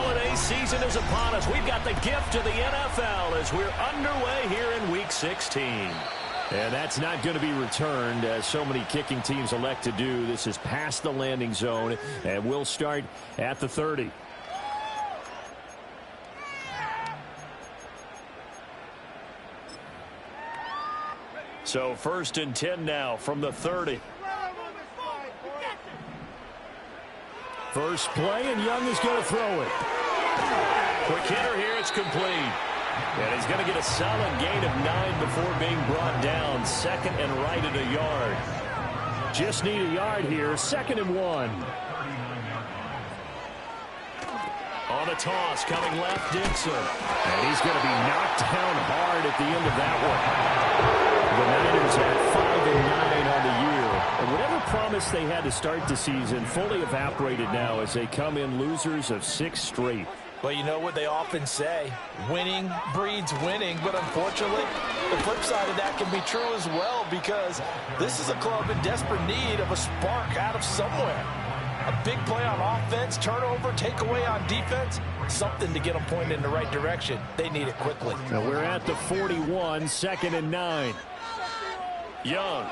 holiday season is upon us. We've got the gift of the NFL as we're underway here in Week 16. And that's not going to be returned, as so many kicking teams elect to do. This is past the landing zone, and we'll start at the 30. So 1st and 10 now from the 30. First play, and Young is going to throw it. Quick hitter here, it's complete. And he's going to get a solid gain of 9 before being brought down. 2nd and right at a yard. Just need a yard here. 2nd and 1. On the toss, coming left, Dixon. And he's going to be knocked down hard at the end of that one. The Niners at 5 and 9 on the year. And whatever promise they had to start the season fully evaporated now as they come in losers of 6 straight. Well, you know what they often say, winning breeds winning, but unfortunately, the flip side of that can be true as well, because this is a club in desperate need of a spark out of somewhere. A big play on offense, turnover, takeaway on defense, something to get them pointed in the right direction. They need it quickly. Now we're at the 41, 2nd and 9. Young.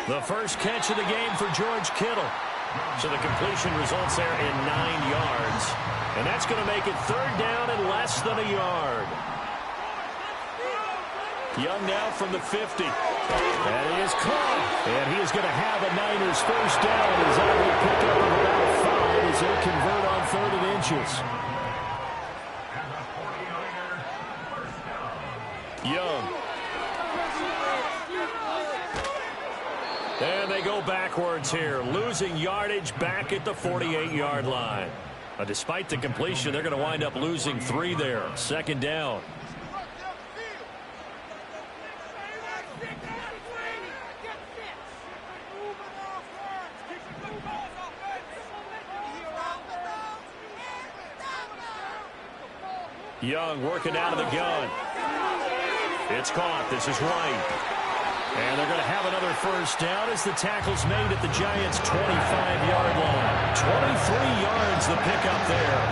The first catch of the game for George Kittle. So the completion results there in 9 yards. And that's going to make it 3rd down and less than a yard. Young now from the 50. That is caught. And he is going to have a Niners first down as that will pick up at about 5 as they convert on 3rd and inches. Young. And they go backwards here, losing yardage back at the 48-yard line. Despite the completion, they're going to wind up losing 3 there. 2nd down. Young working out of the gun. It's caught. This is White. And they're going to have another first down as the tackle's made at the Giants' 25-yard line. 23 yards the pickup there.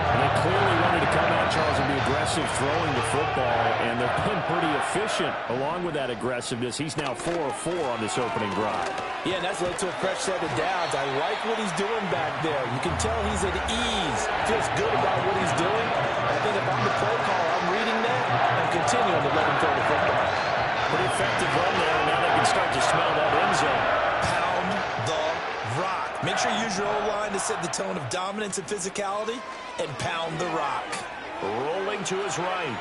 And they clearly wanted to come out, Charles, and be aggressive throwing the football, and they've been pretty efficient along with that aggressiveness. He's now 4 of 4 on this opening drive. Yeah, and that's led to a fresh set of downs. I like what he's doing back there. You can tell he's at ease. Feels good about what he's doing. I think if I'm the play caller, I'm reading that and continuing to let him throw the football. Pretty effective run there. Now they can start to smell that end zone. Pound the rock. Make sure you use your O-line to set the tone of dominance and physicality, and pound the rock. Rolling to his right.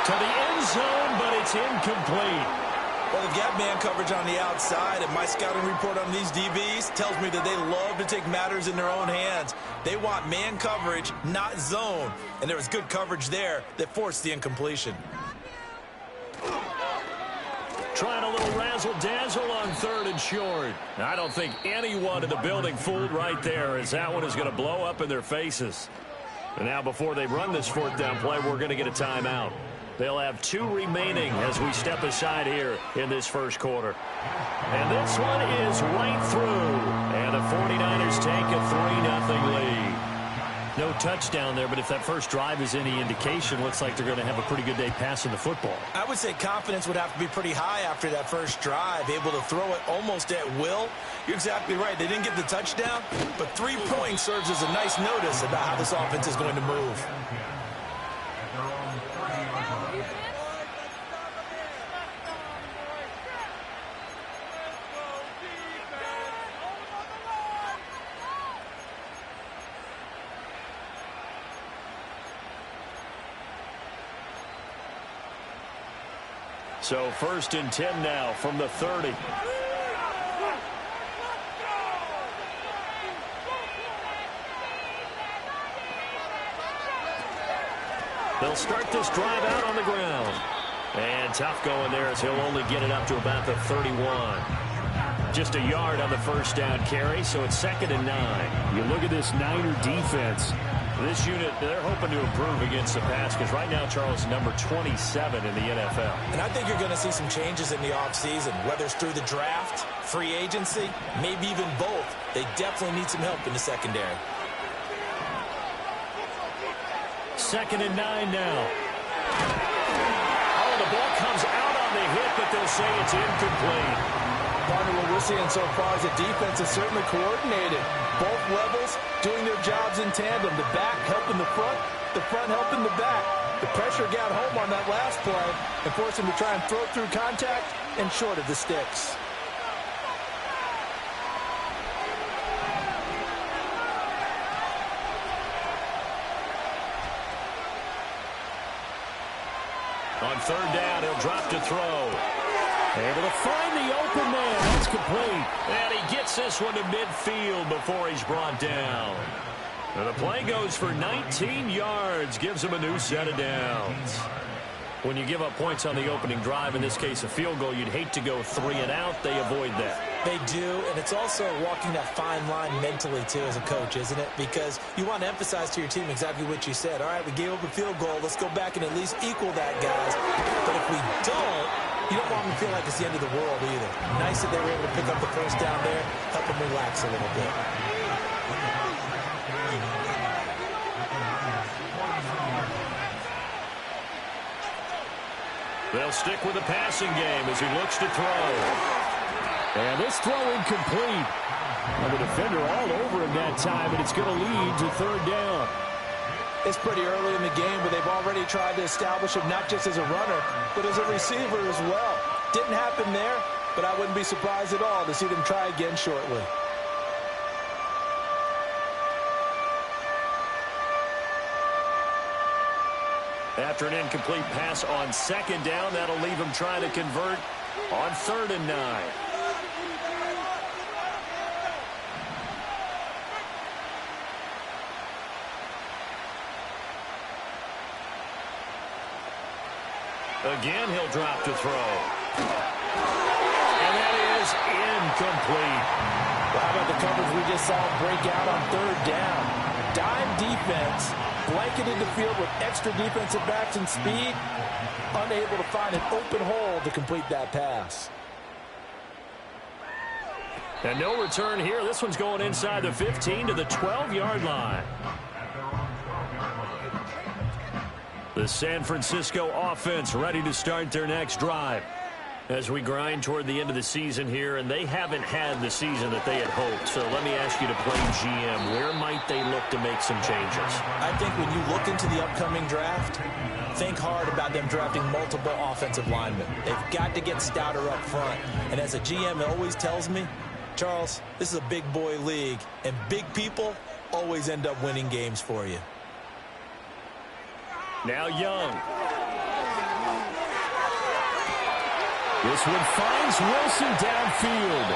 To the end zone, but it's incomplete. Well, they've got man coverage on the outside, and my scouting report on these DBs tells me that they love to take matters in their own hands. They want man coverage, not zone. And there was good coverage there that forced the incompletion. Trying a little razzle-dazzle on 3rd and short. I don't think anyone in the building fooled right there, as that one is going to blow up in their faces. And now before they run this 4th down play, we're going to get a timeout. They'll have 2 remaining as we step aside here in this first quarter. And this one is right through. And the 49ers take a 3-0 lead. No touchdown there, but if that first drive is any indication, looks like they're going to have a pretty good day passing the football. I would say confidence would have to be pretty high after that first drive, able to throw it almost at will. You're exactly right. They didn't get the touchdown, but 3 points serves as a nice notice about how this offense is going to move. So 1st and 10 now from the 30. They'll start this drive out on the ground. And tough going there as he'll only get it up to about the 31. Just a yard on the first down carry, so it's 2nd and 9. You look at this Niner defense. This unit, they're hoping to improve against the pass because right now, Charles, number 27 in the NFL. And I think you're going to see some changes in the offseason, whether it's through the draft, Free agency? Maybe even both. They definitely need some help in the secondary. 2nd and 9 now. Oh, the ball comes out on the hit, but they'll say it's incomplete. Partner, what we're seeing so far is the defense is certainly coordinated. Both levels doing their jobs in tandem. The back helping the front helping the back. The pressure got home on that last play and forced him to try and throw through contact and short of the sticks. On 3rd down, he'll drop to throw. Able to find the open man. That's complete. And he gets this one to midfield before he's brought down. And the play goes for 19 yards. Gives him a new set of downs. When you give up points on the opening drive, in this case a field goal, you'd hate to go 3 and out. They avoid that. They do, and it's also walking that fine line mentally, too, as a coach, isn't it? Because you want to emphasize to your team exactly what you said. All right, we gave up a field goal. Let's go back and at least equal that, guys. But if we don't, you don't want them to feel like it's the end of the world either. Nice that they were able to pick up the first down there, help them relax a little bit. They'll stick with the passing game as he looks to throw. And this throw incomplete. And the defender all over him that time, and it's going to lead to 3rd down. It's pretty early in the game, but they've already tried to establish him not just as a runner, but as a receiver as well. Didn't happen there, but I wouldn't be surprised at all to see them try again shortly. After an incomplete pass on 2nd down, that'll leave him trying to convert on 3rd and 9. Again, he'll drop to throw. And that is incomplete. How about the coverage we just saw break out on 3rd down? Dime defense, blanketed the field with extra defensive backs and speed, unable to find an open hole to complete that pass. And no return here. This one's going inside the 15 to the 12-yard line. The San Francisco offense ready to start their next drive. As we grind toward the end of the season here, and they haven't had the season that they had hoped. So let me ask you to play GM. Where might they look to make some changes? I think when you look into the upcoming draft, think hard about them drafting multiple offensive linemen. They've got to get stouter up front. And as a GM, it always tells me, Charles, this is a big boy league, and big people always end up winning games for you. Now Young. This one finds Wilson downfield.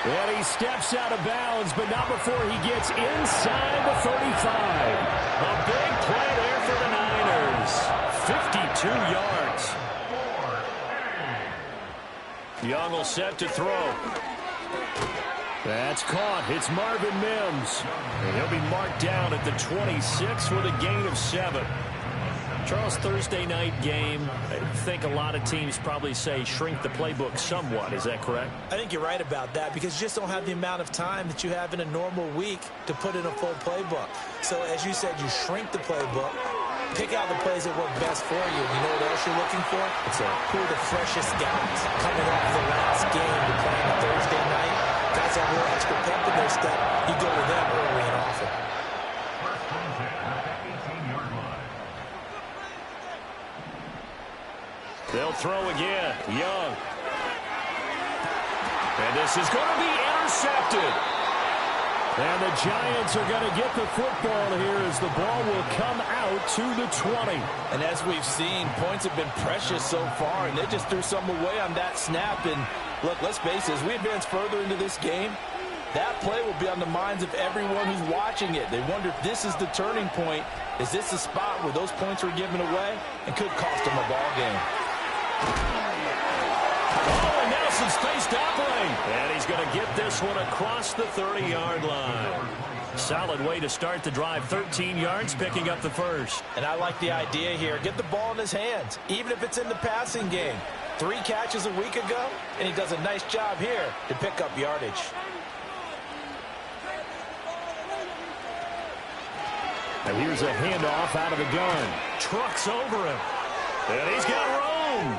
And he steps out of bounds, but not before he gets inside the 35. A big play there for the Niners. 52 yards. Young will set to throw. That's caught. It's Marvin Mims. And he'll be marked down at the 26 with a gain of 7. Charles, Thursday night game, I think a lot of teams probably say shrink the playbook somewhat. Is that correct? I think you're right about that because you just don't have the amount of time that you have in a normal week to put in a full playbook. So as you said, you shrink the playbook, pick out the plays that work best for you. You know what else you're looking for? Who are the freshest guys coming off the last game to play on Thursday night? Guys have a little extra pep in their step. You go to them early and often. They'll throw again. Young. And this is going to be intercepted. And the Giants are going to get the football here as the ball will come out to the 20. And as we've seen, points have been precious so far, and they just threw some away on that snap. And look, let's face it, as we advance further into this game, that play will be on the minds of everyone who's watching it. They wonder if this is the turning point. Is this the spot where those points were given away and could cost them a ball game? Oh, and now Wilson space to operate. And he's going to get this one across the 30-yard line. Solid way to start the drive. 13 yards, picking up the first. And I like the idea here. Get the ball in his hands, even if it's in the passing game. 3 catches a week ago, and he does a nice job here to pick up yardage. And here's a handoff out of the gun. Trucks over him. And he's got room.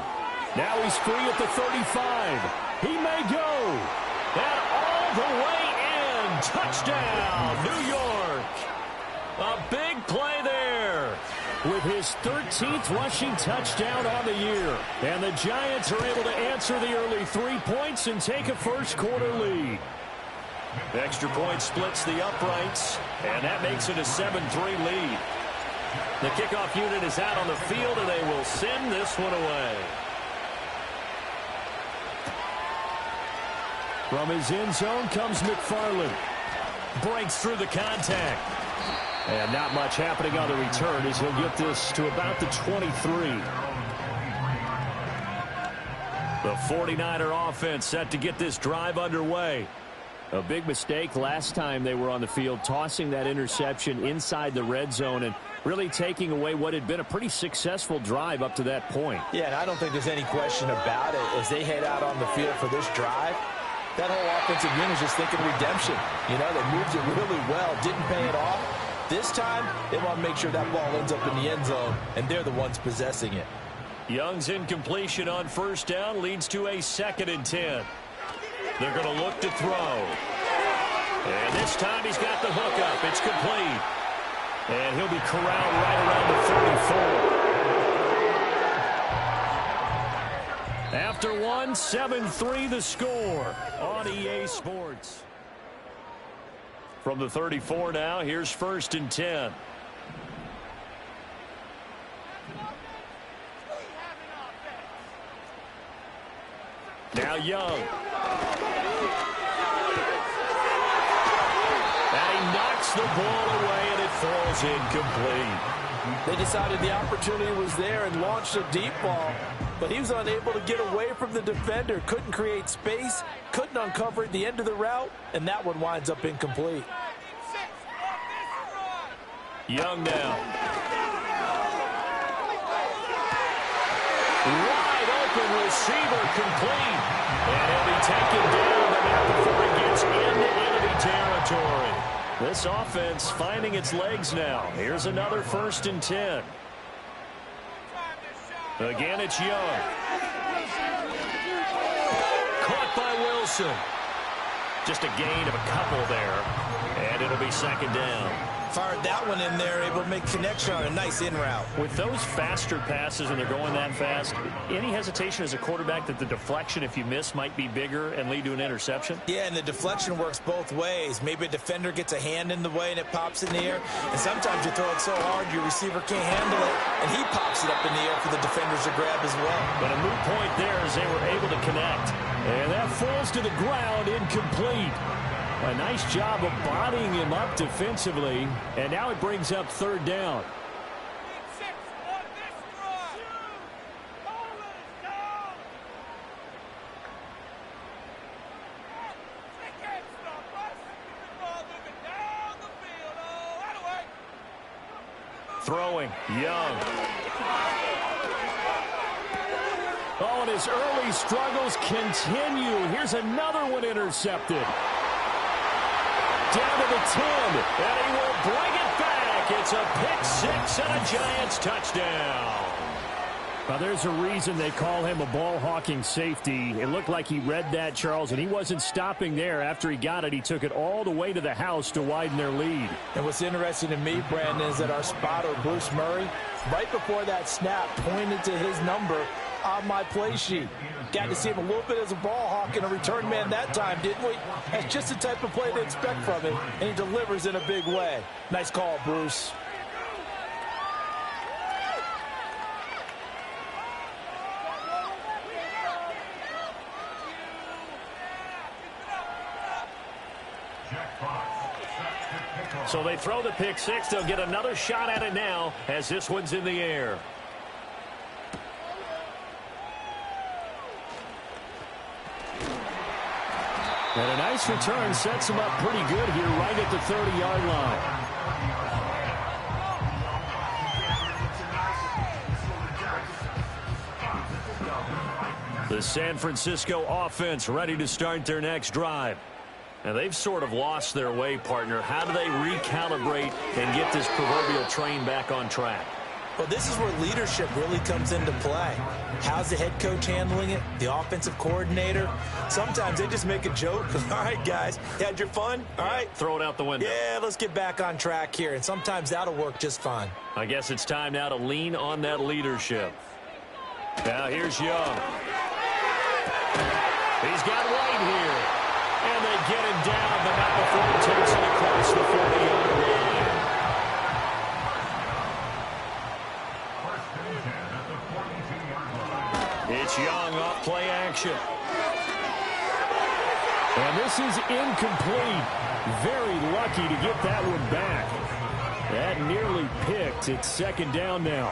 Now he's free at the 35. He may go. And all the way in. Touchdown, New York. A big play there. With his 13th rushing touchdown on the year. And the Giants are able to answer the early 3 points and take a first-quarter lead. Extra point splits the uprights, and that makes it a 7-3 lead. The kickoff unit is out on the field, and they will send this one away. From his end zone comes McFarland. Breaks through the contact. And not much happening on the return as he'll get this to about the 23. The 49er offense set to get this drive underway. A big mistake last time they were on the field, tossing that interception inside the red zone and really taking away what had been a pretty successful drive up to that point. Yeah, and I don't think there's any question about it. As they head out on the field for this drive, that whole offensive unit is just thinking redemption. You know, they moved it really well, didn't pay it off. This time, they want to make sure that ball ends up in the end zone, and they're the ones possessing it. Young's incompletion on first down leads to a 2nd and 10. They're going to look to throw. And this time he's got the hook up. It's complete. And he'll be corralled right around the 34. After one, 7-3 the score on EA Sports. From the 34 now, here's 1st and 10. Now Young. And he knocks the ball away, and it falls incomplete. They decided the opportunity was there and launched a deep ball, but he was unable to get away from the defender, couldn't create space, couldn't uncover at the end of the route, and that one winds up incomplete. Young now. Wide open receiver complete. And he'll be taken down, but not before he gets into enemy territory. This offense finding its legs now. Here's another 1st and 10. Again, it's Young. Caught by Wilson. Just a gain of a couple there. And it'll be 2nd down. Fired that one in there, able to make connection on a nice in route. With those faster passes and they're going that fast, any hesitation as a quarterback that the deflection, if you miss, might be bigger and lead to an interception? Yeah, and the deflection works both ways. Maybe a defender gets a hand in the way and it pops in the air. And sometimes you throw it so hard your receiver can't handle it, and he pops it up in the air for the defenders to grab as well. But a moot point there as they were able to connect. And that falls to the ground, incomplete. A nice job of bodying him up defensively, and now it brings up 3rd down. Throwing, Young. Oh, and his early struggles continue. Here's another one intercepted. Down to the 10, and he will bring it back. It's a pick 6 and a Giants touchdown. Now, there's a reason they call him a ball-hawking safety. It looked like he read that, Charles, and he wasn't stopping there. After he got it, he took it all the way to the house to widen their lead. And what's interesting to me, Brandon, is that our spotter, Bruce Murray, right before that snap, pointed to his number on my play sheet. Got to see him a little bit as a ball hawk and a return man that time, didn't we? That's just the type of play to expect from him, and he delivers in a big way. Nice call, Bruce. So they throw the pick 6. They'll get another shot at it now as this one's in the air. And a nice return sets him up pretty good here right at the 30-yard line. The San Francisco offense ready to start their next drive. And they've sort of lost their way, partner. How do they recalibrate and get this proverbial train back on track? Well, this is where leadership really comes into play. How's the head coach handling it? The offensive coordinator? Sometimes they just make a joke. All right, guys, you had your fun? All right. Throw it out the window. Yeah, let's get back on track here. And sometimes that'll work just fine. I guess it's time now to lean on that leadership. Now here's Young. He's got White here. And they get him down, but not before he takes it across the 40-yard line. It's Young off play action. And this is incomplete. Very lucky to get that one back. That nearly picked. It's second down now.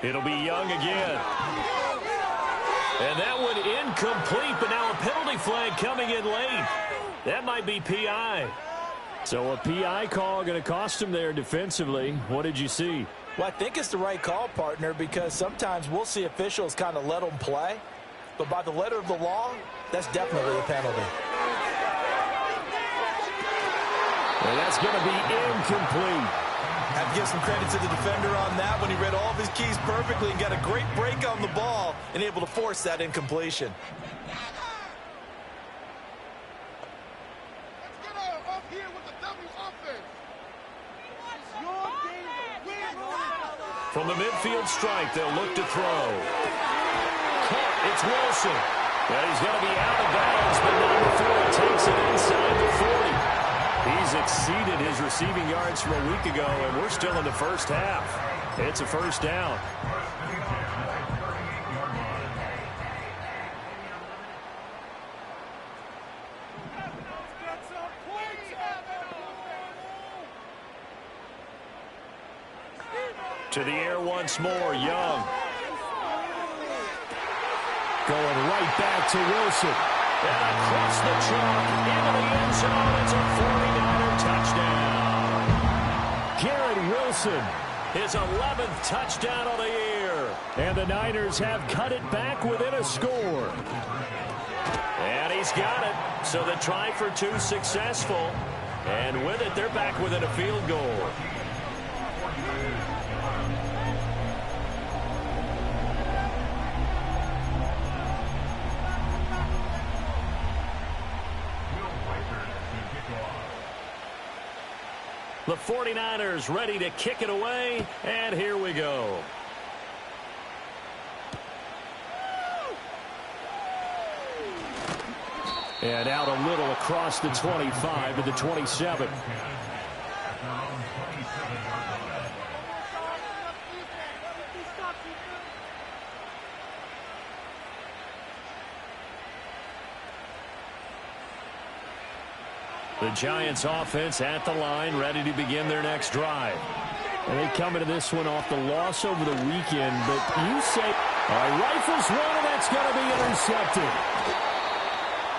It'll be Young again. And that one incomplete, but now a penalty flag coming in late. That might be PI. So a PI call going to cost him there defensively. What did you see? Well, I think it's the right call, partner, because sometimes we'll see officials kind of let them play. But by the letter of the law, that's definitely a penalty. And that's going to be incomplete. I have to give some credit to the defender on that when he read all of his keys perfectly and got a great break on the ball and able to force that incompletion. From the midfield strike, they'll look to throw. Caught, it's Wilson. Well, he's going to be out of bounds, but not before he takes it inside the 40. He's exceeded his receiving yards from a week ago, and we're still in the first half. It's a first down. To the air once more, Young. Going right back to Wilson. And across the chalk, into the end zone. It's a 49er touchdown. Garrett Wilson. His 11th touchdown of the year. And the Niners have cut it back within a score. And he's got it. So the try for two successful. And with it, they're back within a field goal. The 49ers ready to kick it away, and here we go. And out a little across the 25 to the 27. The Giants offense at the line, ready to begin their next drive. And they come into this one off the loss over the weekend, but you say, all right, rifles one, and that's going to be intercepted.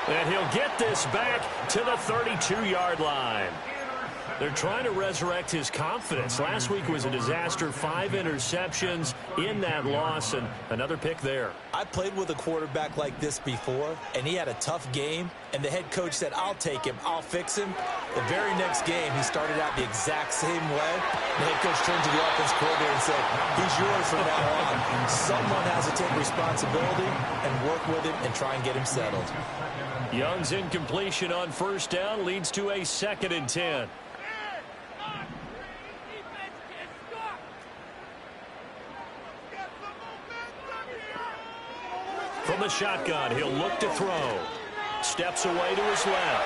And he'll get this back to the 32-yard line. They're trying to resurrect his confidence. Last week was a disaster, 5 interceptions in that loss, and another pick there. I played with a quarterback like this before, and he had a tough game, and the head coach said, I'll take him, I'll fix him. The very next game, he started out the exact same way. The head coach turned to the offense coordinator and said, he's yours from now on. Someone has to take responsibility and work with him and try and get him settled. Young's incompletion on first down leads to a 2nd and 10. From the shotgun, he'll look to throw. Steps away to his left.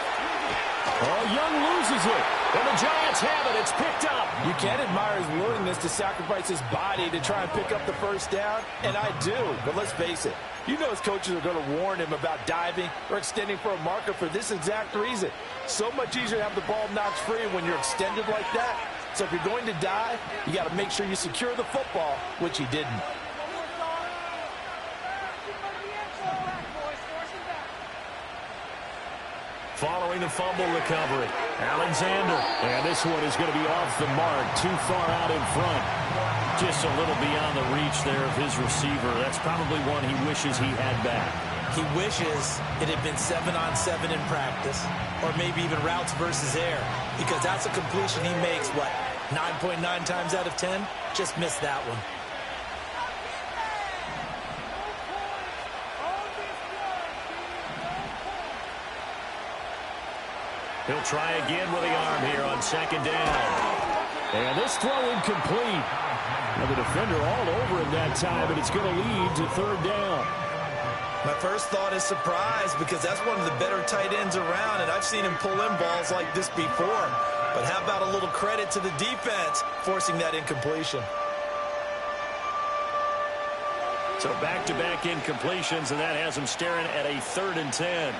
Oh, Young loses it. And the Giants have it. It's picked up. You can't admire his willingness to sacrifice his body to try and pick up the first down, and I do. But let's face it, you know his coaches are going to warn him about diving or extending for a marker for this exact reason. So much easier to have the ball knocked free when you're extended like that. So if you're going to dive, you got to make sure you secure the football, which he didn't. Following the fumble recovery, Alexander. And this one is going to be off the mark, too far out in front. Just a little beyond the reach there of his receiver. That's probably one he wishes he had back. He wishes it had been 7-on-7 in practice, or maybe even routes versus air, because that's a completion he makes, what, 9.9 times out of 10? Just missed that one. He'll try again with the arm here on second down. And this throw incomplete. And the defender all over him that time, and it's going to lead to third down. My first thought is surprise, because that's one of the better tight ends around, and I've seen him pull in balls like this before. But how about a little credit to the defense forcing that incompletion? So back-to-back incompletions, and that has him staring at a 3rd and 10.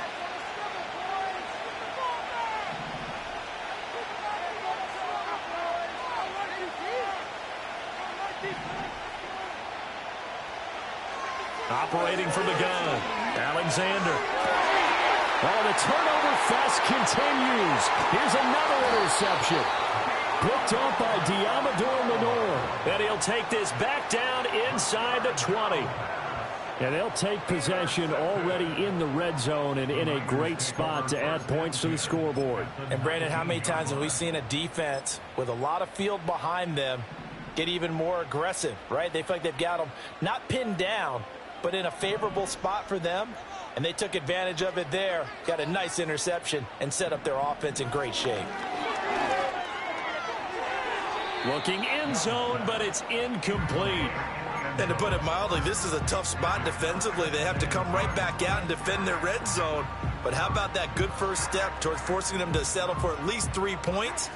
Operating from the gun, Alexander. Oh, the turnover fest continues. Here's another interception. Picked up by Diamador Lenore. And he'll take this back down inside the 20. And they'll take possession already in the red zone and in a great spot to add points to the scoreboard. And, Brandon, how many times have we seen a defense with a lot of field behind them get even more aggressive, right? They feel like they've got them not pinned down, but in a favorable spot for them, and they took advantage of it there. Got a nice interception and set up their offense in great shape. Looking end zone, but it's incomplete. And to put it mildly, this is a tough spot defensively. They have to come right back out and defend their red zone. But how about that good first step towards forcing them to settle for at least 3 points?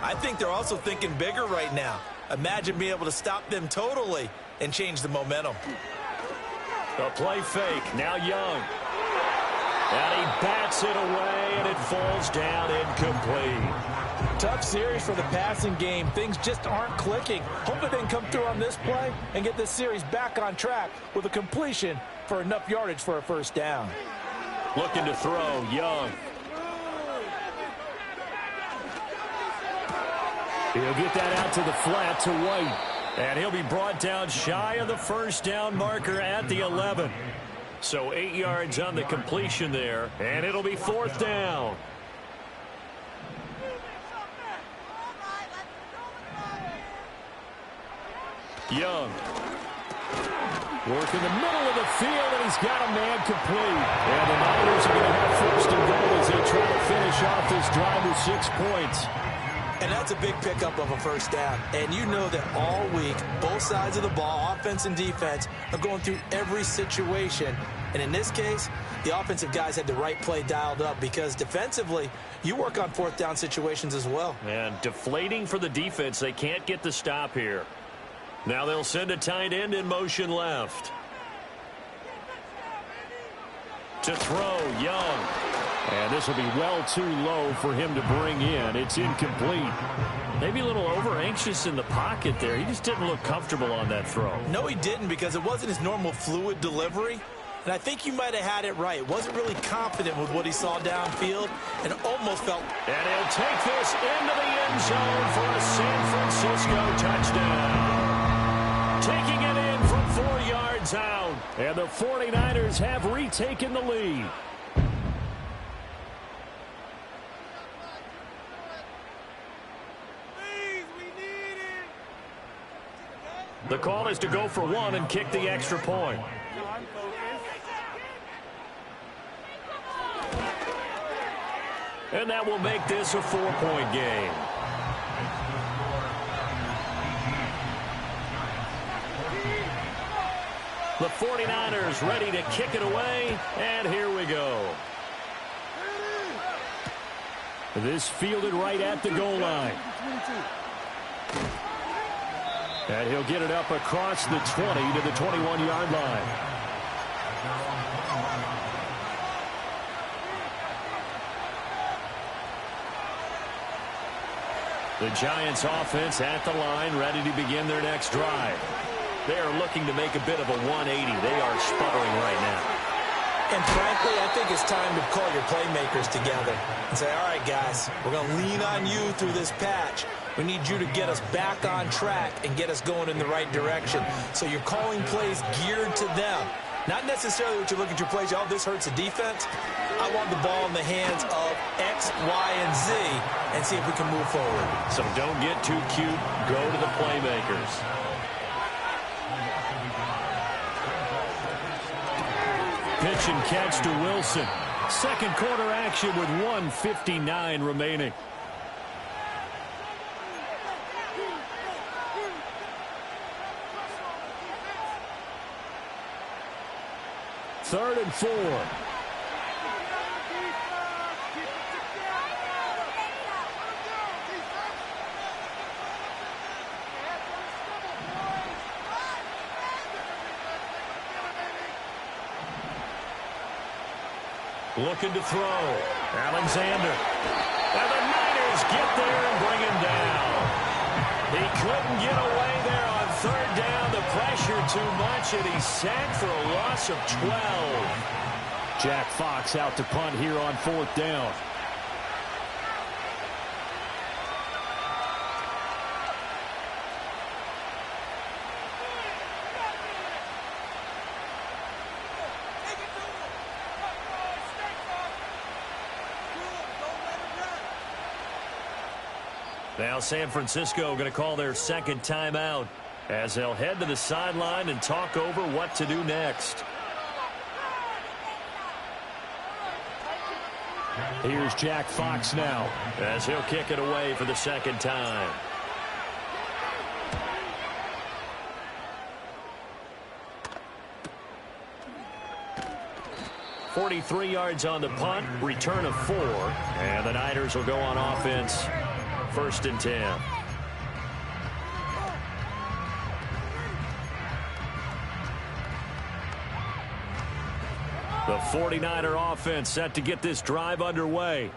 I think they're also thinking bigger right now. Imagine being able to stop them totally and change the momentum. A play fake, now Young. And he bats it away, and it falls down incomplete. Tough series for the passing game. Things just aren't clicking. Hopefully they can come through on this play and get this series back on track with a completion for enough yardage for a first down. Looking to throw, Young. He'll get that out to the flat to White. And he'll be brought down shy of the first down marker at the 11. So 8 yards on the completion there, and it'll be 4th down. Young. Work in the middle of the field, and he's got a man complete. And the Niners are going to have 1st and goal as they try to finish off this drive with 6 points. And that's a big pickup of a first down. And you know that all week, both sides of the ball, offense and defense, are going through every situation. And in this case, the offensive guys had the right play dialed up, because defensively, you work on 4th down situations as well. And deflating for the defense. They can't get the stop here. Now they'll send a tight end in motion left. To throw, Young. And this will be well too low for him to bring in. It's incomplete. Maybe a little over-anxious in the pocket there. He just didn't look comfortable on that throw. No, he didn't, because it wasn't his normal fluid delivery. And I think you might have had it right. Wasn't really confident with what he saw downfield and almost felt... And he'll take this into the end zone for a San Francisco touchdown. Taking it in from 4 yards out. And the 49ers have retaken the lead. The call is to go for 1 and kick the extra point. And that will make this a 4-point game. The 49ers ready to kick it away, and here we go. This fielded right at the goal line. And he'll get it up across the 20 to the 21-yard line. The Giants offense at the line, ready to begin their next drive. They are looking to make a bit of a 180. They are sputtering right now. And frankly, I think it's time to call your playmakers together and say, all right, guys, we're going to lean on you through this patch. We need you to get us back on track and get us going in the right direction. So you're calling plays geared to them. Not necessarily what you're looking at your plays. Oh, this hurts the defense. I want the ball in the hands of X, Y, and Z and see if we can move forward. So don't get too cute. Go to the playmakers. Pitch and catch to Wilson. Second quarter action with 1:59 remaining. Third and 4. Looking to throw. Alexander. And the Niners get there and bring him down. He couldn't get away there on third down. The pressure too much, and he's sacked for a loss of 12. Jack Fox out to punt here on fourth down. Now San Francisco going to call their second timeout as they'll head to the sideline and talk over what to do next. Here's Jack Fox now as he'll kick it away for the second time. .43 yards on the punt, return of 4, and the Niners will go on offense. First and 10. The 49er offense set to get this drive underway.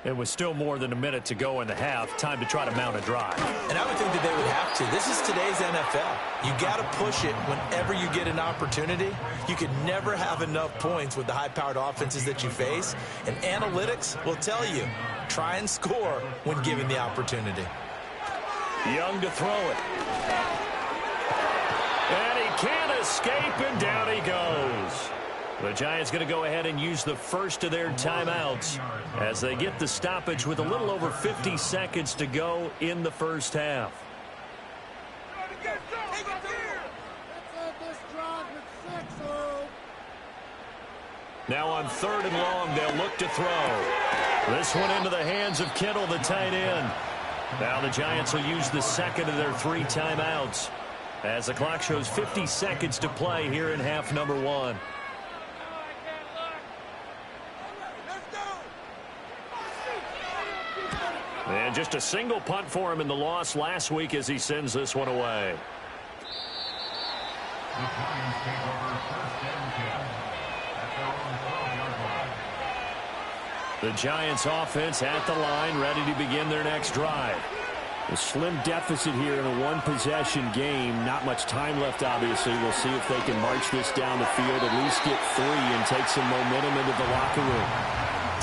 It was still more than a minute to go in the half. Time to try to mount a drive. And I would think that they would have to. This is today's NFL. You got to push it whenever you get an opportunity. You could never have enough points with the high-powered offenses that you face. And analytics will tell you, try and score when given the opportunity. Young to throw it. And he can't escape, and down he goes. The Giants going to go ahead and use the first of their timeouts as they get the stoppage with a little over 50 seconds to go in the first half. Now on third and long, they'll look to throw. This one into the hands of Kittle, the tight end. Now the Giants will use the second of their 3 timeouts as the clock shows 50 seconds to play here in half number 1. And just a single punt for him in the loss last week as he sends this one away. The Giants offense at the line, ready to begin their next drive. A slim deficit here in a one-possession game. Not much time left, obviously. We'll see if they can march this down the field, at least get 3 and take some momentum into the locker room.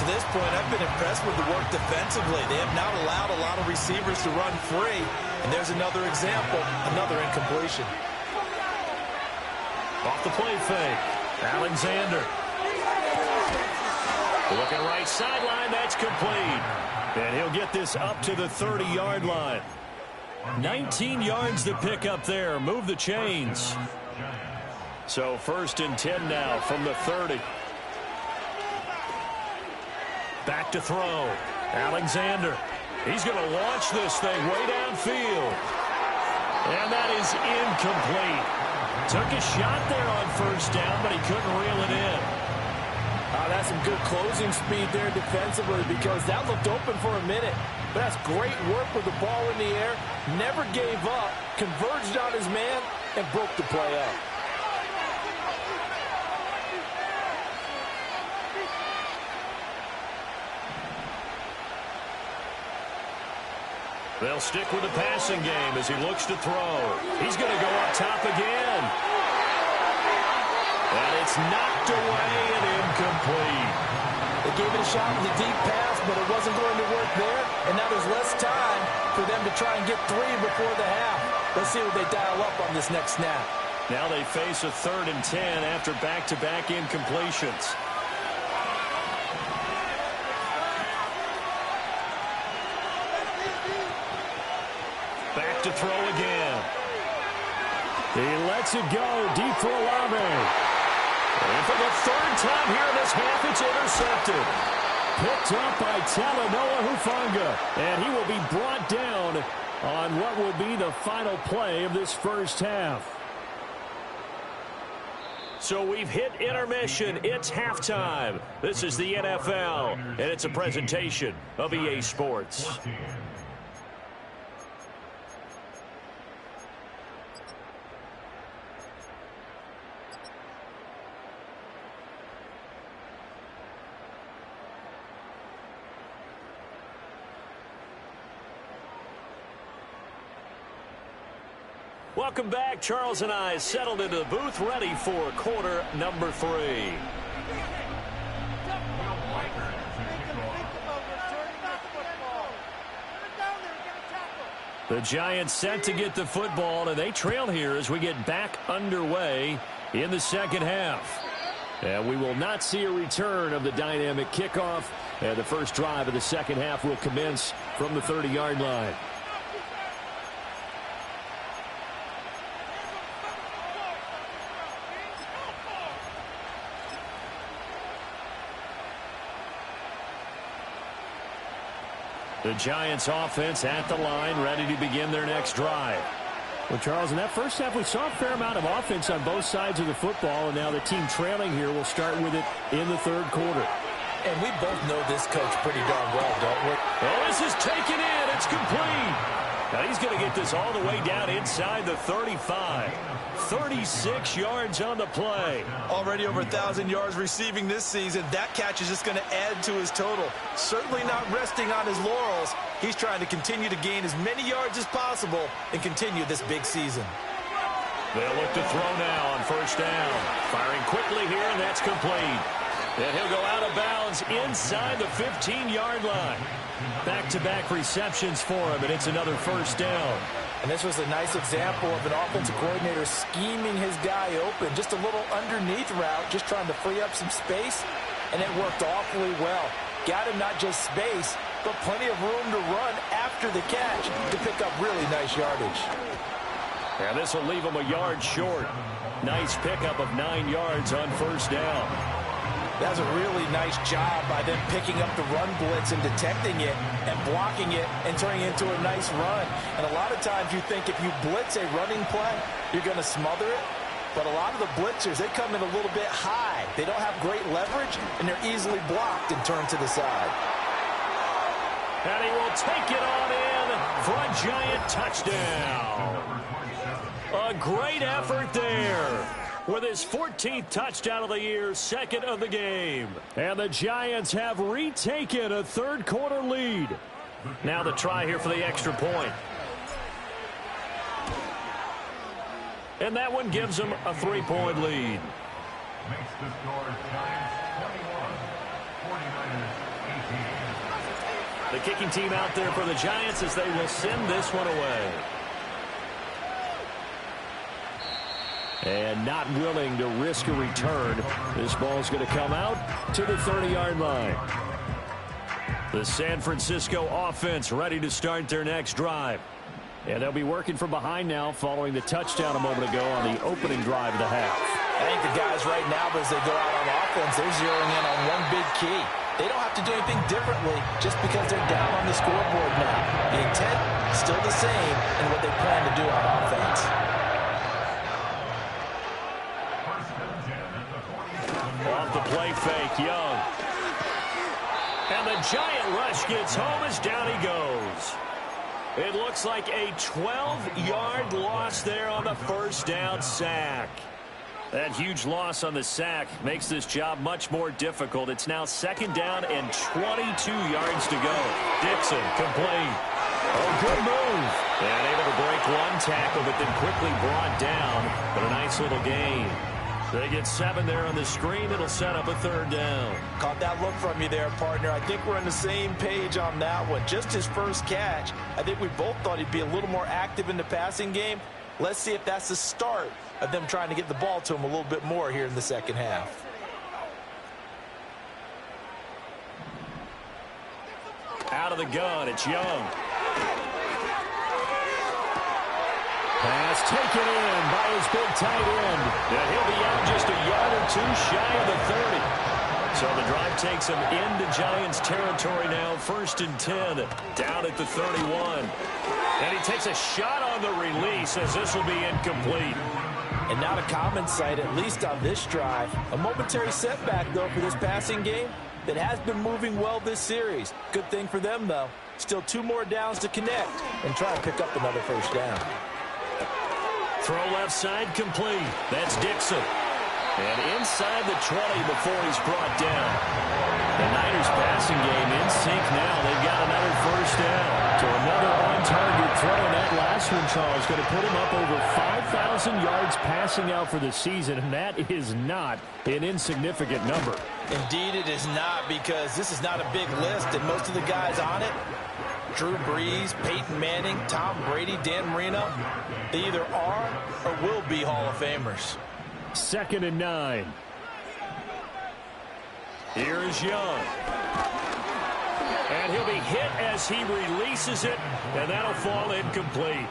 To this point, I've been impressed with the work defensively. They have not allowed a lot of receivers to run free. And there's another example, another incompletion. Off the play fake. Alexander. Looking right sideline, that's complete. And he'll get this up to the 30-yard line. 19 yards to pick up there. Move the chains. So first and 10 now from the 30. Back to throw. Alexander. He's going to launch this thing way downfield. And that is incomplete. Took a shot there on first down, but he couldn't reel it in. That's some good closing speed there defensively because that looked open for a minute. But that's great work with the ball in the air. Never gave up, converged on his man, and broke the play up. They'll stick with the passing game as he looks to throw. He's going to go up top again. And it's knocked away and incomplete. They gave it a shot with a deep pass, but it wasn't going to work there. And now there's less time for them to try and get 3 before the half. Let's see what they dial up on this next snap. Now they face a 3rd and 10 after back-to-back incompletions. Back to throw again. He lets it go deep for Olave. And for the 3rd time here in this half, it's intercepted. Picked up by Talanoa Hufanga. And he will be brought down on what will be the final play of this first half. So we've hit intermission. It's halftime. This is the NFL, and it's a presentation of EA Sports. Welcome back. Charles and I settled into the booth, ready for quarter number 3. The Giants set to get the football, and they trail here as we get back underway in the second half. And we will not see a return of the dynamic kickoff. And the first drive of the second half will commence from the 30-yard line. The Giants offense at the line, ready to begin their next drive. Well, Charles, in that first half, we saw a fair amount of offense on both sides of the football, and now the team trailing here will start with it in the 3rd quarter. And we both know this coach pretty darn well, don't we? Oh, this is taken in. It's complete. Now he's going to get this all the way down inside the 35. 36 yards on the play. Already over 1,000 yards receiving this season. That catch is just going to add to his total. Certainly not resting on his laurels. He's trying to continue to gain as many yards as possible and continue this big season. They'll look to throw now on first down. Firing quickly here, and that's complete. And he'll go out of bounds inside the 15-yard line. Back-to-back receptions for him, and it's another first down. And this was a nice example of an offensive coordinator scheming his guy open. Just a little underneath route, just trying to free up some space, and it worked awfully well. Got him not just space, but plenty of room to run after the catch to pick up really nice yardage. And this will leave him a yard short. Nice pickup of 9 yards on first down. That was a really nice job by them picking up the run blitz and detecting it and blocking it and turning it into a nice run. And a lot of times you think if you blitz a running play, you're going to smother it. But a lot of the blitzers, they come in a little bit high. They don't have great leverage, and they're easily blocked and turned to the side. And he will take it on in for a Giant touchdown. A great effort there. With his 14th touchdown of the year, 2nd of the game. And the Giants have retaken a 3rd quarter lead. Now the try here for the extra point. And that one gives them a 3-point lead. Makes the score Giants 21, 49ers 18. The kicking team out there for the Giants as they will send this one away. And not willing to risk a return. This ball's going to come out to the 30-yard line. The San Francisco offense ready to start their next drive. And they'll be working from behind now following the touchdown a moment ago on the opening drive of the half. I think the guys right now, as they go out on offense, they're zeroing in on one big key. They don't have to do anything differently just because they're down on the scoreboard now. The intent is still the same in what they plan to do on offense. Off the play fake, Young. And the Giant rush gets home as down he goes. It looks like a 12-yard loss there on the first down sack. That huge loss on the sack makes this job much more difficult. It's now 2nd down and 22 yards to go. Dixon complete. Oh, good move. And able to break one tackle, but then quickly brought down. But a nice little gain. They get 7 there on the screen. It'll set up a 3rd down. Caught that look from you there, partner. I think we're on the same page on that one. Just his first catch. I think we both thought he'd be a little more active in the passing game. Let's see if that's the start of them trying to get the ball to him a little bit more here in the second half. Out of the gun, it's Young. Pass taken in by his big tight end. And he'll be out just a yard or 2 shy of the 30. So the drive takes him into Giants territory now. 1st and 10, down at the 31. And he takes a shot on the release as this will be incomplete. And not a common sight, at least on this drive. A momentary setback, though, for this passing game that has been moving well this series. Good thing for them, though. Still 2 more downs to connect and try to pick up another 1st down. Throw left side complete. That's Dixon. And inside the 20 before he's brought down. The Niners passing game in sync now. They've got another 1st down. To another on-target throw. And that last one, Charles, going to put him up over 5,000 yards passing out for the season. And that is not an insignificant number. Indeed it is not, because this is not a big list, and most of the guys on it, Drew Brees, Peyton Manning, Tom Brady, Dan Marino, they either are or will be Hall of Famers. 2nd and 9. Here is Young. And he'll be hit as he releases it, and that'll fall incomplete.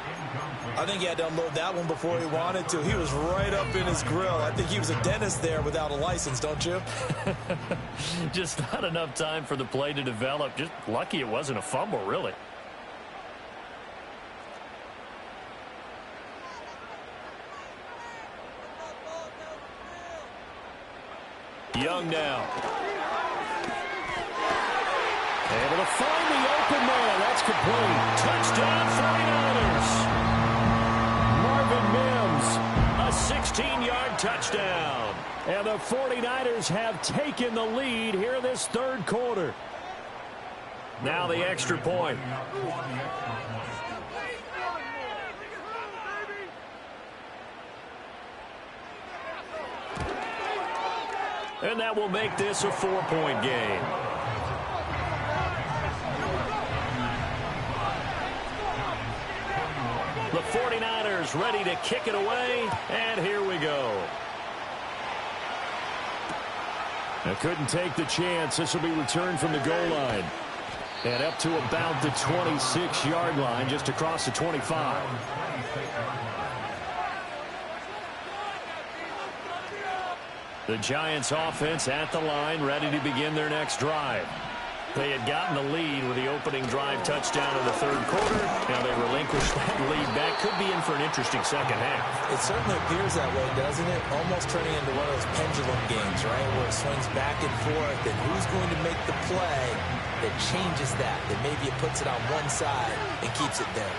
I think he had to unload that one before he wanted to. He was right up in his grill. I think he was a dentist there without a license, don't you? Just not enough time for the play to develop. Just lucky it wasn't a fumble, really. Young now. Able to find the open man. That's complete. Touchdown 49ers. Marvin Mims. A 16-yard touchdown. And the 49ers have taken the lead here in this 3rd quarter. Now the extra point. And that will make this a 4-point game. The 49ers ready to kick it away, and here we go. They couldn't take the chance. This will be returned from the goal line. And up to about the 26-yard line, just across the 25. The Giants offense at the line, ready to begin their next drive. They had gotten the lead with the opening drive touchdown in the 3rd quarter. Now they relinquished that lead. That could be in for an interesting second half. It certainly appears that way, doesn't it? Almost turning into one of those pendulum games, right, where it swings back and forth, and who's going to make the play that changes that maybe it puts it on one side and keeps it there.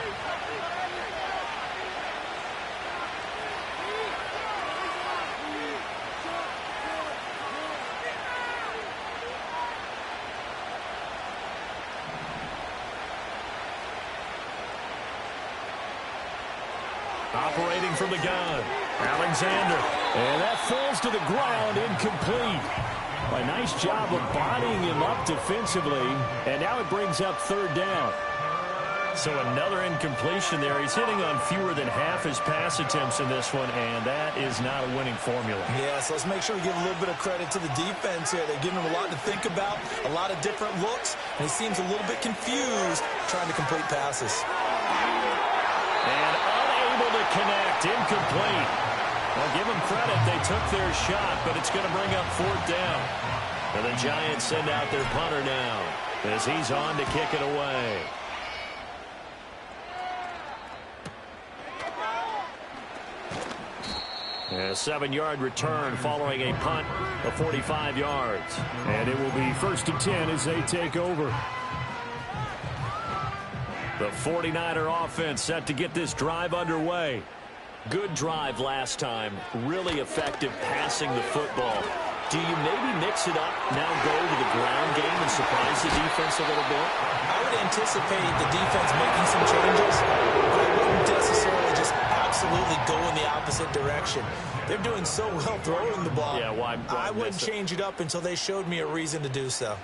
Operating from the gun, Alexander. And that falls to the ground, incomplete. A nice job of bodying him up defensively, and now it brings up 3rd down. So another incompletion there. He's hitting on fewer than half his pass attempts in this one, and that is not a winning formula. Yeah, so let's make sure we give a little bit of credit to the defense here. They're giving him a lot to think about, a lot of different looks, and he seems a little bit confused trying to complete passes. And unable to connect, incomplete. Well, give them credit. They took their shot, but it's going to bring up 4th down. And the Giants send out their punter now as he's on to kick it away. A 7-yard return following a punt of 45 yards. And it will be 1st and 10 as they take over. The 49er offense set to get this drive underway. Good drive last time. Really effective passing the football. Do you maybe mix it up, now go to the ground game and surprise the defense a little bit? I would anticipate the defense making some changes, but I wouldn't necessarily just absolutely go in the opposite direction. They're doing so well throwing the ball. Yeah, why I wouldn't miss it? change it up until they showed me a reason to do so.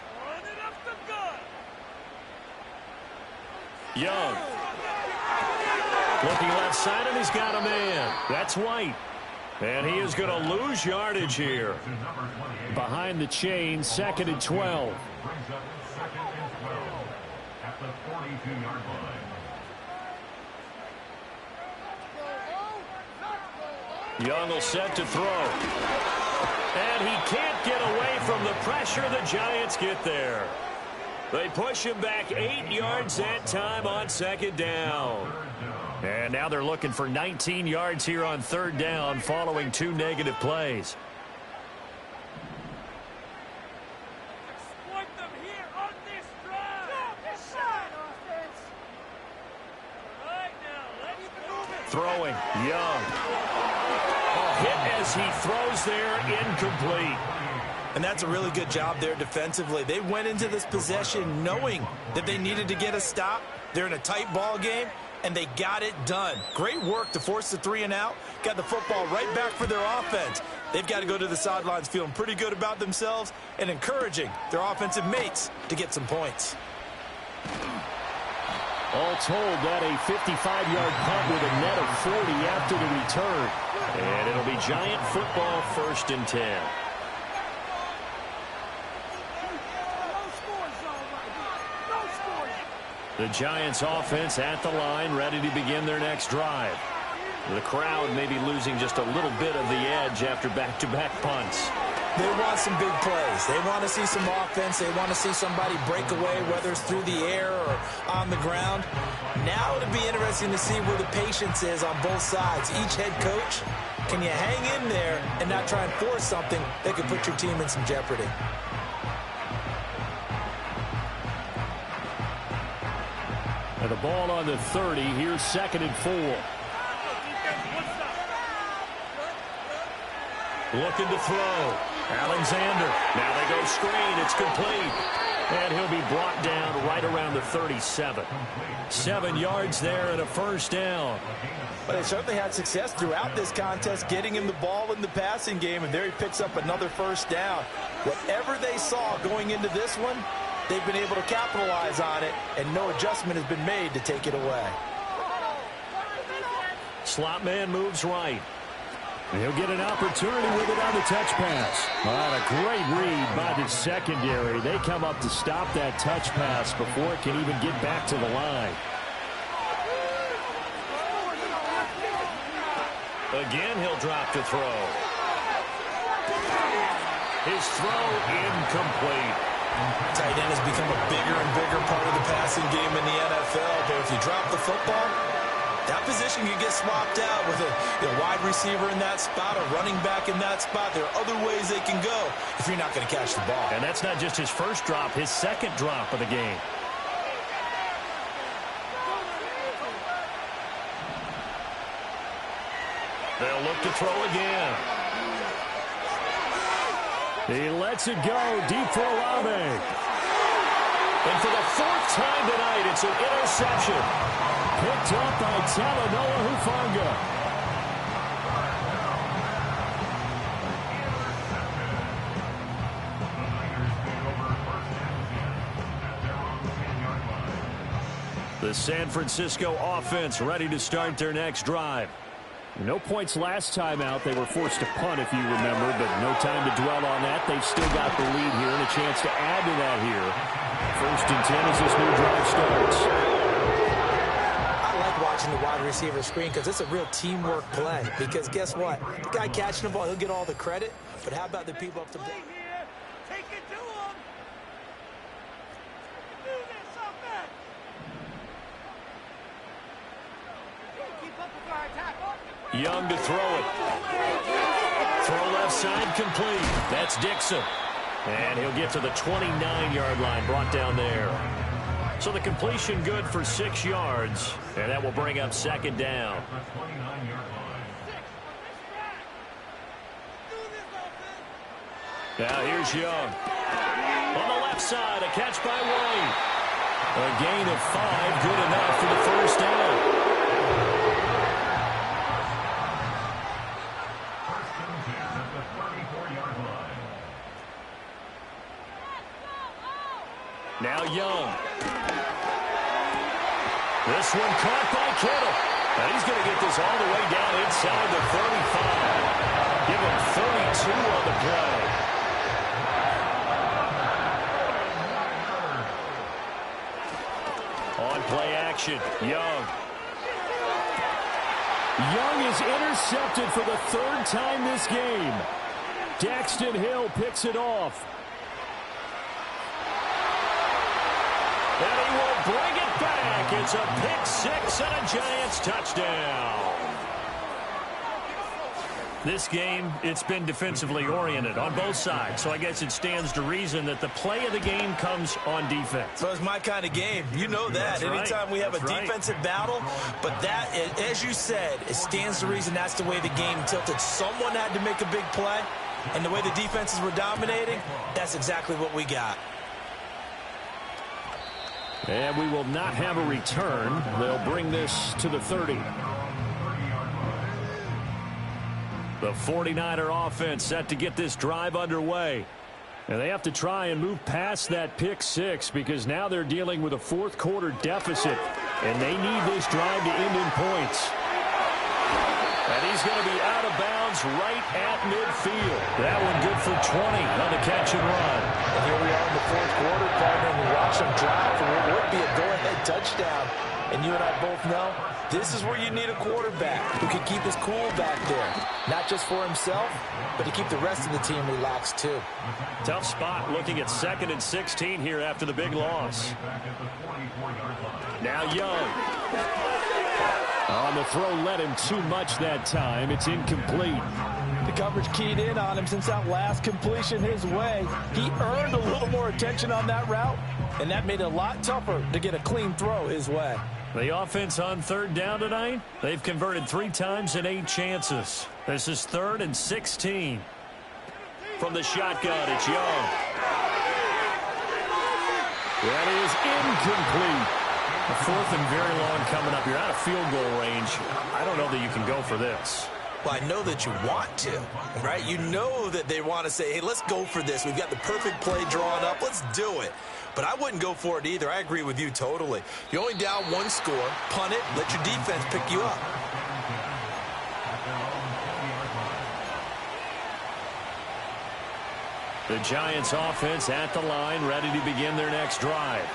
Young. Looking left side, and he's got a man. That's White. And he is going to lose yardage here. Behind the chain, 2nd and 12. Brings up 2nd and 12 at the 42-yard line. Young will set to throw. And he can't get away from the pressure. The Giants get there. They push him back 8 yards that time on 2nd down. And now they're looking for 19 yards here on 3rd down following 2 negative plays. Exploit them here on this drive. Right now, let's move it. Throwing, Young. A hit as he throws there, incomplete. And that's a really good job there defensively. They went into this possession knowing that they needed to get a stop. They're in a tight ball game, and they got it done. Great work to force the 3 and out. Got the football right back for their offense. They've got to go to the sidelines feeling pretty good about themselves and encouraging their offensive mates to get some points. All told, that a 55-yard punt with a net of 40 after the return. And it'll be Giant football, 1st and 10. The Giants offense at the line, ready to begin their next drive. The crowd may be losing just a little bit of the edge after back-to-back punts. They want some big plays. They want to see some offense. They want to see somebody break away, whether it's through the air or on the ground. Now it'll be interesting to see where the patience is on both sides. Each head coach, can you hang in there and not try and force something that could put your team in some jeopardy? And the ball on the 30. Here's 2nd and 4. Looking to throw. Alexander. Now they go screen. It's complete. And he'll be brought down right around the 37. 7 yards there and a 1st down. But they certainly had success throughout this contest, getting him the ball in the passing game, and there he picks up another 1st down. Whatever they saw going into this one, they've been able to capitalize on it, and no adjustment has been made to take it away. Slot man moves right. He'll get an opportunity with it on the touch pass. A great read by the secondary. They come up to stop that touch pass before it can even get back to the line. Again, he'll drop to throw. His throw incomplete. Tight end has become a bigger and bigger part of the passing game in the NFL, but if you drop the football, that position can get swapped out with a wide receiver in that spot, a running back in that spot. There are other ways they can go if you're not going to catch the ball. And that's not just his first drop, his 2nd drop of the game. They'll look to throw again. He lets it go deep for Olave. And for the 4th time tonight, it's an interception. Picked up by Talanoa Hufanga. The San Francisco offense ready to start their next drive. No points last time out. They were forced to punt, if you remember, but no time to dwell on that. They've still got the lead here and a chance to add to that here. 1st and 10 as this new drive starts. I like watching the wide receiver screen because it's a real teamwork play. Because guess what? The guy catching the ball, he'll get all the credit. But how about the people up the block? Take it to him. Do this up there. Keep up with our attack. Young to throw it. Throw left side complete. That's Dixon. And he'll get to the 29-yard line, brought down there. So the completion good for 6 yards, and that will bring up 2nd down. Now here's Young. On the left side, a catch by White. A gain of 5, good enough for the first down. Now Young. This one caught by Kittle. And he's going to get this all the way down inside the 35. Give him 32 on the play. On play action, Young. Young is intercepted for the 3rd time this game. Daxton Hill picks it off. And he will bring it back. It's a pick 6 and a Giants touchdown. This game, it's been defensively oriented on both sides, so I guess it stands to reason that the play of the game comes on defense. So it's my kind of game. You know that. That's Anytime right. we have That's a right. defensive battle, but that, as you said, it stands to reason that's the way the game tilted. Someone had to make a big play, and the way the defenses were dominating, that's exactly what we got. And we will not have a return. They'll bring this to the 30. The 49er offense set to get this drive underway. And they have to try and move past that pick 6 because now they're dealing with a 4th quarter deficit. And they need this drive to end in points. And he's going to be out of bounds right at midfield. That one good for 20 on the catch and run. And here we are in the 4th quarter, partner, and we watch them drive for what would be a go-ahead touchdown. And you and I both know this is where you need a quarterback who can keep his cool back there. Not just for himself, but to keep the rest of the team relaxed too. Tough spot looking at 2nd and 16 here after the big loss. Now Young. On the throw, led him too much that time. It's incomplete. The coverage keyed in on him since that last completion his way. He earned a little more attention on that route, and that made it a lot tougher to get a clean throw his way. The offense on 3rd down tonight, they've converted 3 times in 8 chances. This is 3rd and 16. From the shotgun, it's Young. That is incomplete. A 4th and very long coming up. You're out of field goal range. I don't know that you can go for this. Well, I know that you want to, right? You know that they want to say, hey, let's go for this. We've got the perfect play drawn up. Let's do it. But I wouldn't go for it either. I agree with you totally. You're only down 1 score. Punt it. Let your defense pick you up. The Giants offense at the line, ready to begin their next drive.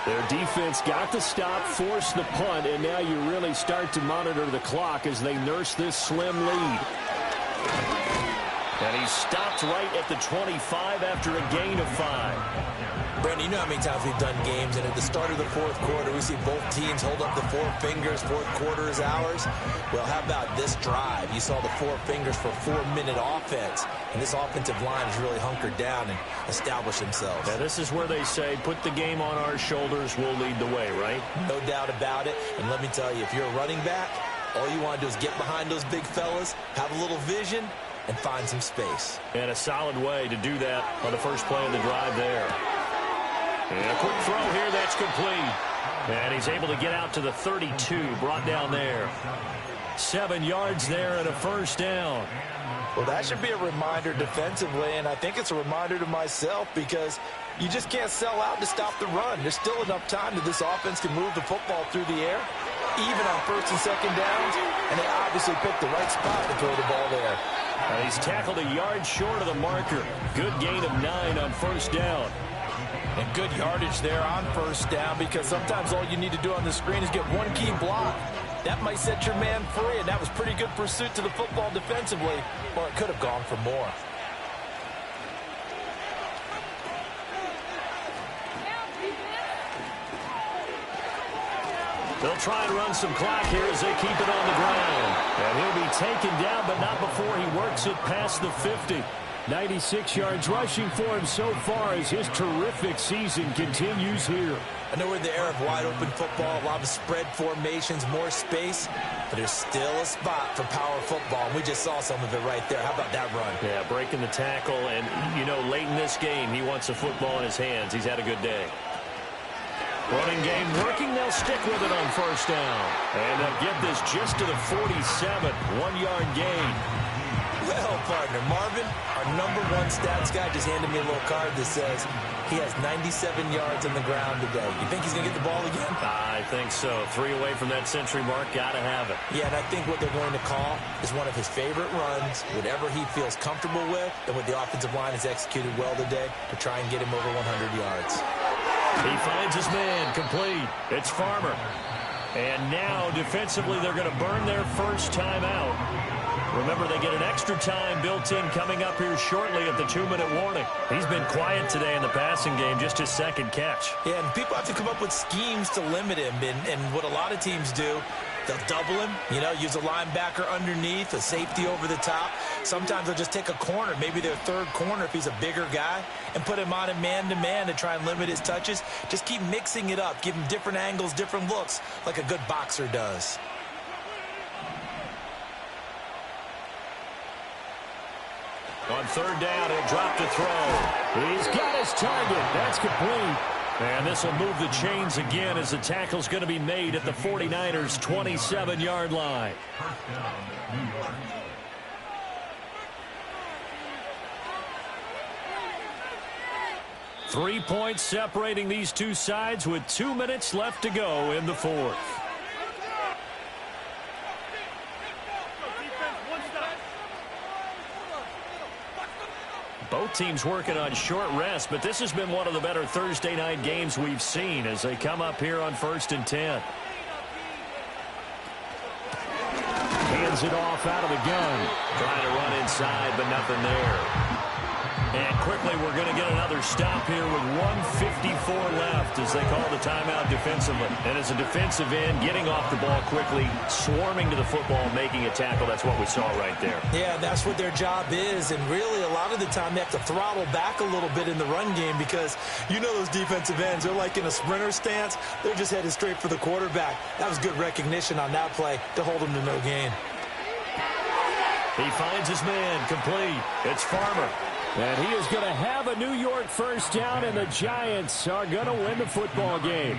Their defense got the stop, forced the punt, and now you really start to monitor the clock as they nurse this slim lead. And he stopped right at the 25 after a gain of 5. Brandon, you know how many times we've done games, and at the start of the 4th quarter, we see both teams hold up the 4 fingers, 4th quarter is ours. Well, how about this drive? You saw the 4 fingers for 4-minute offense, and this offensive line has really hunkered down and established themselves. Now, this is where they say, put the game on our shoulders, we'll lead the way, right? No doubt about it, and let me tell you, if you're a running back, all you want to do is get behind those big fellas, have a little vision, and find some space. And a solid way to do that on the first play of the drive there. And a quick throw here, that's complete. And he's able to get out to the 32, brought down there. 7 yards there and a first down. Well, that should be a reminder defensively, and I think it's a reminder to myself because you just can't sell out to stop the run. There's still enough time that this offense can move the football through the air, even on 1st and 2nd downs, and they obviously picked the right spot to throw the ball there. He's tackled a yard short of the marker. Good gain of 9 on first down. And good yardage there on first down because sometimes all you need to do on the screen is get one key block. That might set your man free, and that was pretty good pursuit to the football defensively, or it could have gone for more. They'll try and run some clock here as they keep it on the ground. And he'll be taken down, but not before he works it past the 50. 96 yards rushing for him so far as his terrific season continues here. I know we're in the era of wide-open football, a lot of spread formations, more space, but there's still a spot for power football, and we just saw some of it right there. How about that run? Yeah, breaking the tackle, and, you know, late in this game, he wants the football in his hands. He's had a good day. Running game working. They'll stick with it on first down. And they'll get this just to the 47. 1-yard gain. Well, partner, Marvin, our #1 stats guy, just handed me a little card that says he has 97 yards on the ground today. You think he's going to get the ball again? I think so. 3 away from that century mark. Got to have it. Yeah, and I think what they're going to call is one of his favorite runs, whatever he feels comfortable with, and what the offensive line has executed well today to try and get him over 100 yards. He finds his man, complete. It's Farmer. And now, defensively, they're going to burn their first time out. Remember, they get an extra time built in coming up here shortly at the 2-minute warning. He's been quiet today in the passing game, just his second catch. Yeah, and people have to come up with schemes to limit him. And what a lot of teams do, they'll double him, you know, use a linebacker underneath, a safety over the top. Sometimes they'll just take a corner, maybe their third corner if he's a bigger guy, and put him on a man-to-man to try and limit his touches. Just keep mixing it up, give him different angles, different looks, like a good boxer does. On third down, he'll drop to throw. He's got his target. That's complete. And this will move the chains again as the tackle's going to be made at the 49ers' 27-yard line. 3 points separating these two sides with 2 minutes left to go in the fourth. Both teams working on short rest, but this has been one of the better Thursday night games we've seen as they come up here on 1st and 10. Hands it off out of the gun. Trying to run inside, but nothing there. And quickly, we're going to get another stop here with 1:54 left as they call the timeout defensively. And as a defensive end, getting off the ball quickly, swarming to the football, making a tackle. That's what we saw right there. Yeah, that's what their job is. And really, a lot of the time, they have to throttle back a little bit in the run game because you know those defensive ends, they're like in a sprinter stance. They're just headed straight for the quarterback. That was good recognition on that play to hold him to no gain. He finds his man, complete. It's Farmer. And he is going to have a New York first down, and the Giants are going to win the football game.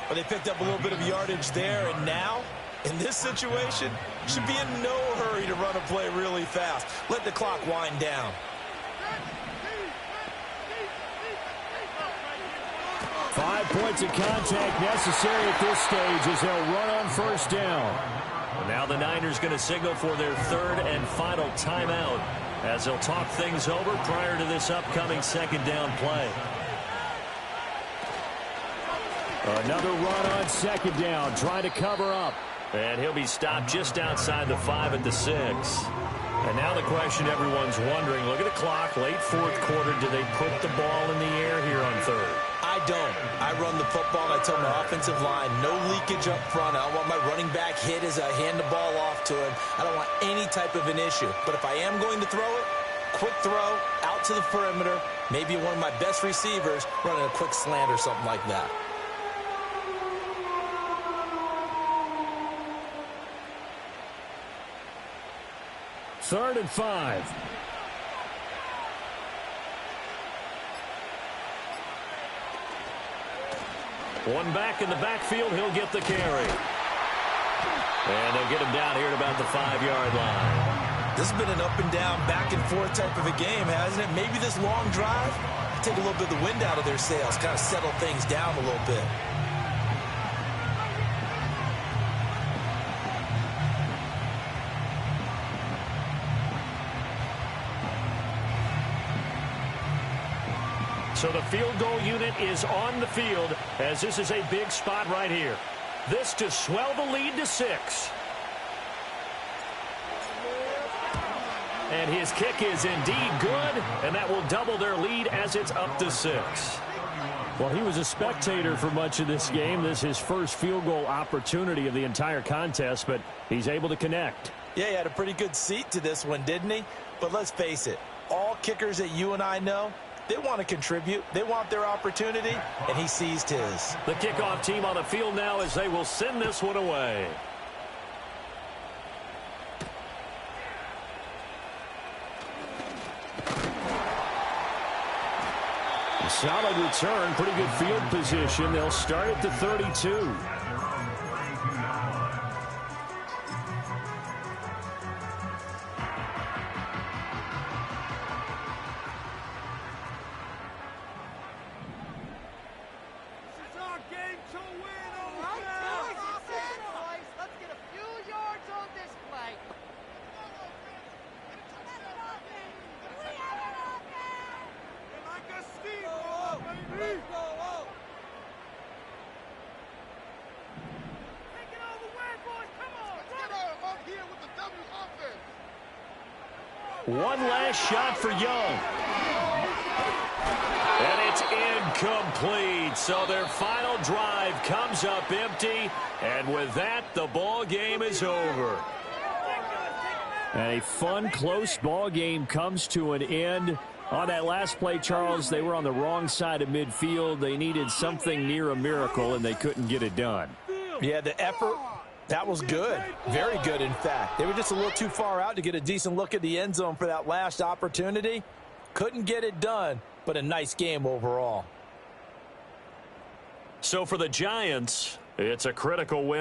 Well, they picked up a little bit of yardage there, and now, in this situation, should be in no hurry to run a play really fast. Let the clock wind down. Five points of contact necessary at this stage as they'll run on first down. And now the Niners going to signal for their third and final timeout as they'll talk things over prior to this upcoming second down play. Another run on second down, trying to cover up. And he'll be stopped just outside the 5 at the 6. And now the question everyone's wondering, look at the clock, late fourth quarter, do they put the ball in the air here on third? I don't. I run the football, and I tell my offensive line, no leakage up front. I don't want my running back hit as I hand the ball off to him. I don't want any type of an issue. But if I am going to throw it, quick throw, out to the perimeter, maybe one of my best receivers running a quick slant or something like that. Third and 5. One back in the backfield, he'll get the carry. And they'll get him down here at about the 5-yard line. This has been an up and down, back and forth type of a game, hasn't it? Maybe this long drive, take a little bit of the wind out of their sails, kind of settle things down a little bit. So the field goal unit is on the field as this is a big spot right here. This to swell the lead to 6. And his kick is indeed good, and that will double their lead as it's up to 6. Well, he was a spectator for much of this game. This is his first field goal opportunity of the entire contest, but he's able to connect. Yeah, he had a pretty good seat to this one, didn't he? But let's face it, all kickers that you and I know, They want to contribute. They want their opportunity, and he seized his. The kickoff team on the field now as they will send this one away. A solid return, pretty good field position. They'll start at the 32. One last shot for Young. And it's incomplete. So their final drive comes up empty. And with that, the ball game is over. A fun, close ball game comes to an end. On that last play, Charles, they were on the wrong side of midfield. They needed something near a miracle, and they couldn't get it done. Yeah, the effort, that was good. Very good, in fact. They were just a little too far out to get a decent look at the end zone for that last opportunity. Couldn't get it done, but a nice game overall. So for the Giants, it's a critical win.